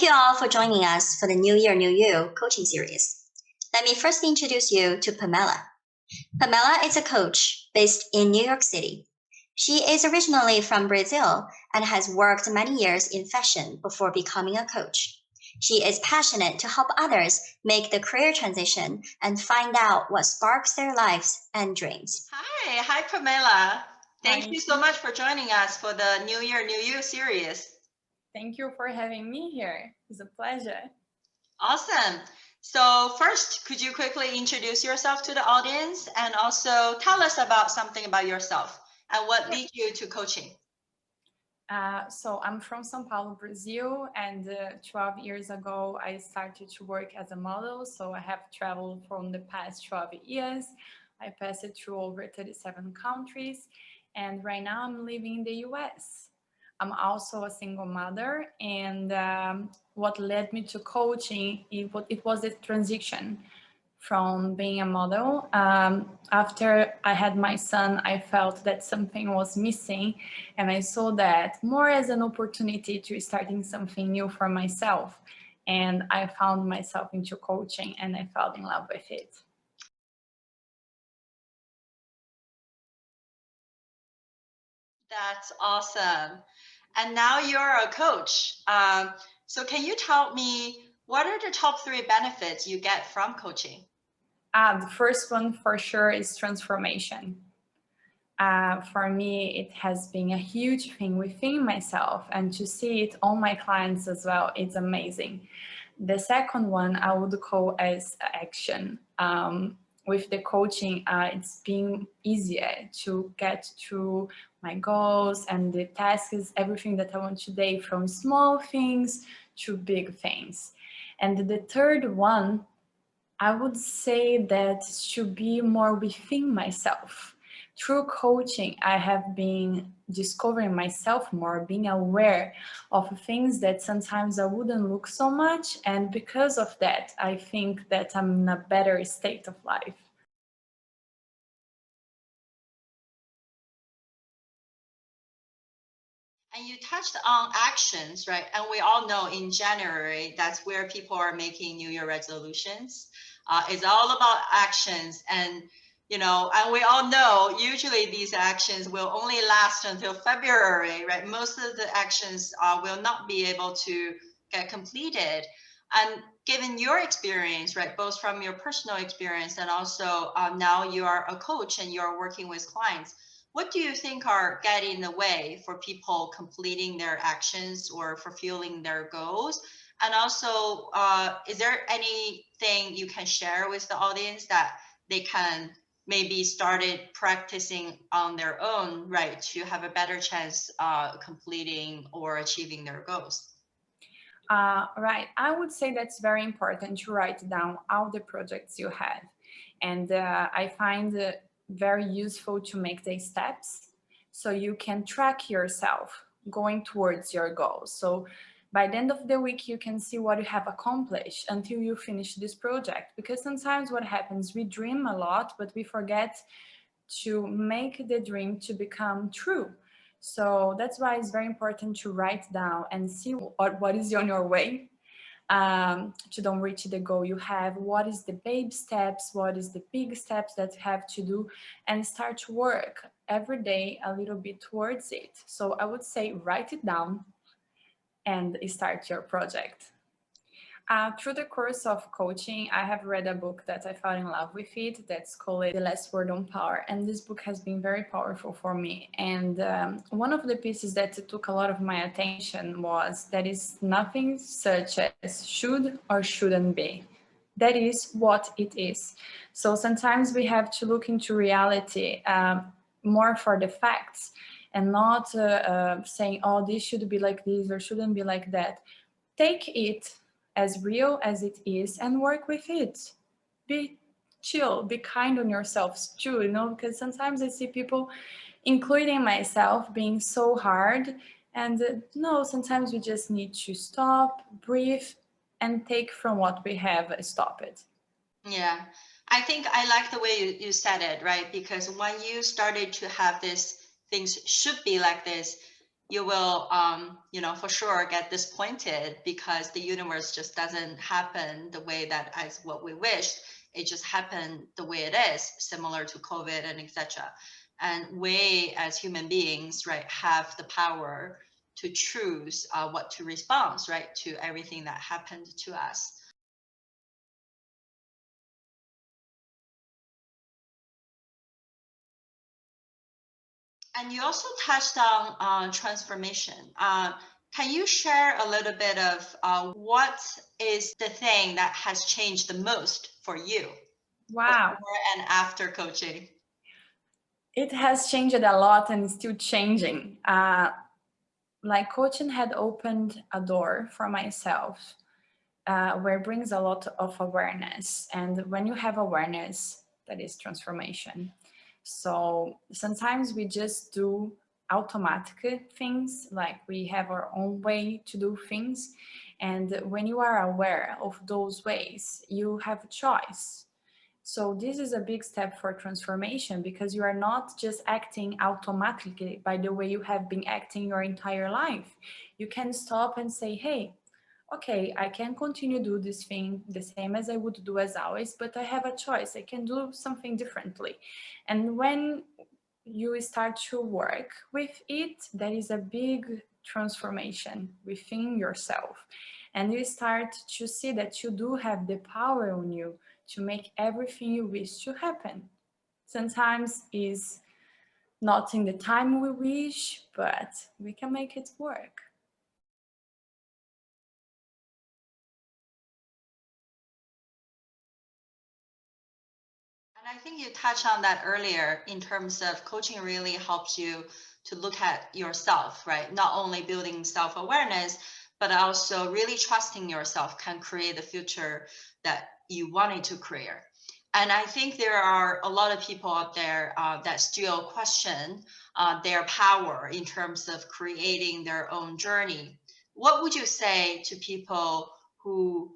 you all for joining us for the New Year, New You coaching series. Let me first introduce you to Pamela. Pamela is a coach based in New York City. She is originally from Brazil and has worked many years in fashion before becoming a coach. She is passionate to help others make the career transition and find out what sparks their lives and dreams. Hi Pamela. Thank Hi. you so much for joining us for the New Year, New You series. Thank you for having me here. It's a pleasure. Awesome. So first, could you quickly introduce yourself to the audience and also tell us about something about yourself and what led you to coaching? So I'm from São Paulo, Brazil, and 12 years ago I started to work as a model. So I have traveled from the past 12 years. I passed through over 37 countries, and right now I'm living in the US. I'm also a single mother, and what led me to coaching, it was a transition from being a model. After I had my son, I felt that something was missing, and I saw that more as an opportunity to starting something new for myself. And I found myself into coaching, and I fell in love with it. That's awesome. And now you're a coach. So can you tell me what are the top 3 benefits you get from coaching? The first one for sure is transformation. For me, it has been a huge thing within myself, and to see it on my clients as well, it's amazing. The second one I would call as action. With the coaching, it's been easier to get to my goals and the tasks, everything that I want today, from small things to big things. And the third one, I would say that to be more within myself. Through coaching, I have been discovering myself more, being aware of things that sometimes I wouldn't look so much. And because of that, I think that I'm in a better state of life. And you touched on actions, right? And we all know in January, that's where people are making New Year resolutions. It's all about actions. And, and we all know usually these actions will only last until February, right? Most of the actions will not be able to get completed. And given your experience, right, both from your personal experience and also now you are a coach and you're working with clients, what do you think are getting in the way for people completing their actions or fulfilling their goals? And also, is there anything you can share with the audience that they can maybe started practicing on their own, right, to have a better chance completing or achieving their goals? Right. I would say that's very important to write down all the projects you have. And I find it very useful to make the steps so you can track yourself going towards your goals. So by the end of the week, you can see what you have accomplished until you finish this project. Because sometimes what happens, we dream a lot, but we forget to make the dream to become true. So that's why it's very important to write down and see what is on your way to don't reach the goal you have. What is the baby steps? What is the big steps that you have to do? And start to work every day a little bit towards it. So I would say write it down and start your project. Through the course of coaching, I have read a book that I fell in love with it. That's called The Last Word on Power. And this book has been very powerful for me. And one of the pieces that took a lot of my attention was that is nothing such as should or shouldn't be. That is what it is. So sometimes we have to look into reality more for the facts and not saying, oh, this should be like this or shouldn't be like that. Take it as real as it is and work with it. Be chill, be kind on yourselves too, because sometimes I see people, including myself, being so hard. And no, sometimes we just need to stop, breathe, and take from what we have, stop it. Yeah, I think I like the way you said it, right? Because when you started to have this, things should be like this, you will, for sure get disappointed because the universe just doesn't happen the way that as what we wished. It just happened the way it is, similar to COVID and etc. And we as human beings, right, have the power to choose what to respond, right, to everything that happened to us. And you also touched on transformation. Can you share a little bit of what is the thing that has changed the most for you? Wow. Before and after coaching? It has changed a lot and it's still changing. Like coaching had opened a door for myself where it brings a lot of awareness. And when you have awareness, that is transformation. So sometimes we just do automatic things, like we have our own way to do things. And when you are aware of those ways, you have a choice. So this is a big step for transformation because you are not just acting automatically by the way you have been acting your entire life. You can stop and say, hey, okay, I can continue do this thing the same as I would do as always, but I have a choice. I can do something differently. And when you start to work with it, there is a big transformation within yourself. And you start to see that you do have the power on you to make everything you wish to happen. Sometimes is not in the time we wish, but we can make it work. And I think you touched on that earlier in terms of coaching really helps you to look at yourself, right? Not only building self-awareness, but also really trusting yourself can create the future that you wanted to create. And I think there are a lot of people out there that still question their power in terms of creating their own journey. What would you say to people who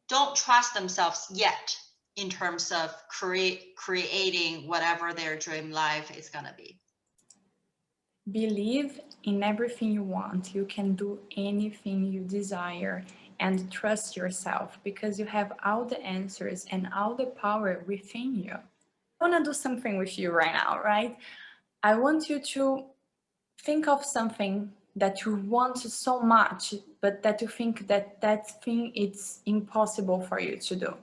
don't trust themselves yet in terms of creating whatever their dream life is going to be? Believe in everything you want. You can do anything you desire and trust yourself because you have all the answers and all the power within you. I want to do something with you right now, right? I want you to think of something that you want so much, but that you think that that thing is impossible for you to do.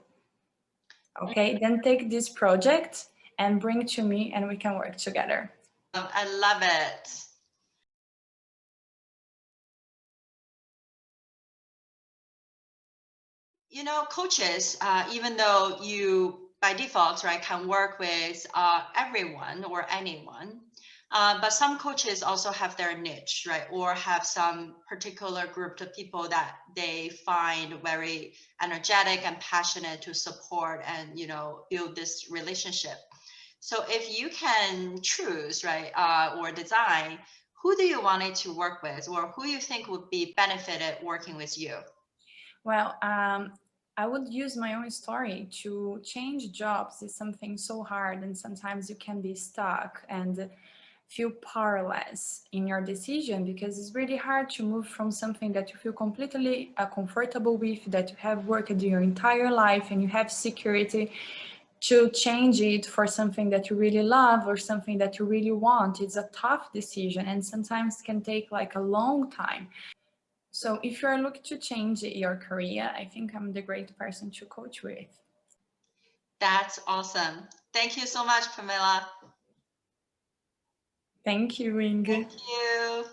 Okay, then take this project and bring it to me and we can work together. I love it. You know, coaches, even though you by default, right, can work with everyone or anyone, but some coaches also have their niche, right, or have some particular group of people that they find very energetic and passionate to support and, build this relationship. So if you can choose, right, or design, who do you want it to work with, or who you think would be benefited working with you? Well, I would use my own story. To change jobs is something so hard, and sometimes you can be stuck and feel powerless in your decision because it's really hard to move from something that you feel completely comfortable with, that you have worked your entire life and you have security, to change it for something that you really love or something that you really want. It's a tough decision and sometimes can take like a long time. So if you're looking to change your career, I think I'm the great person to coach with. That's awesome. Thank you so much, Pamela. Thank you, Inge. Thank you.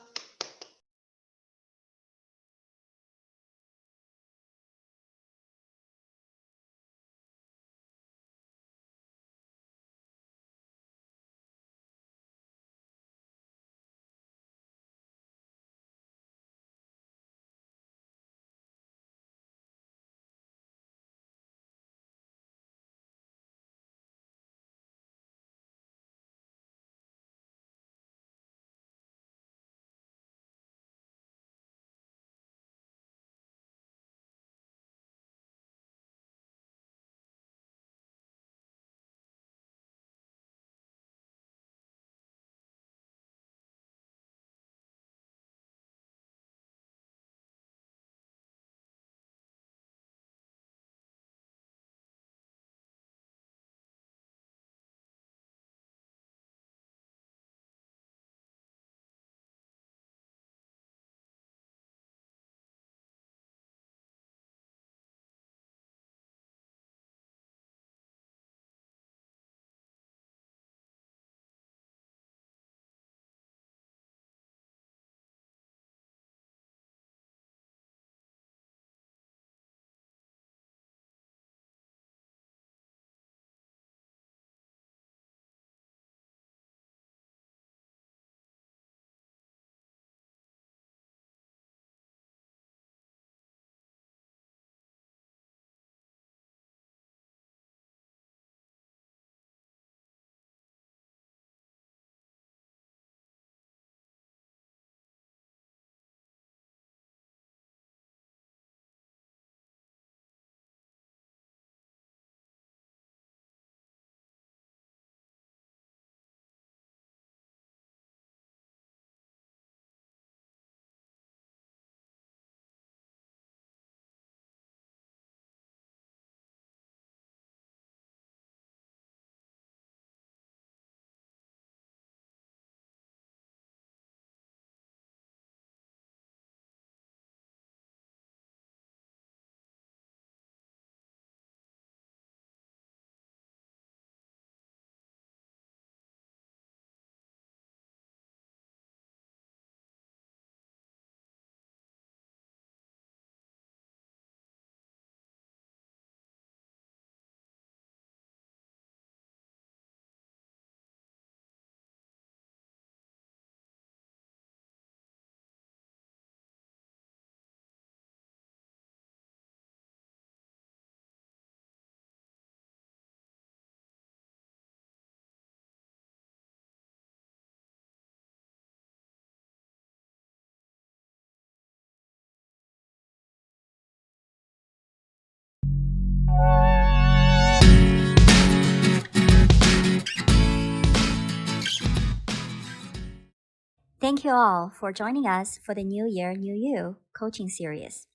Thank you all for joining us for the New Year, New You coaching series.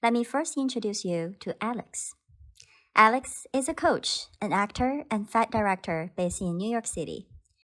Let me first introduce you to Alex. Alex is a coach, an actor, and fat director based in New York City.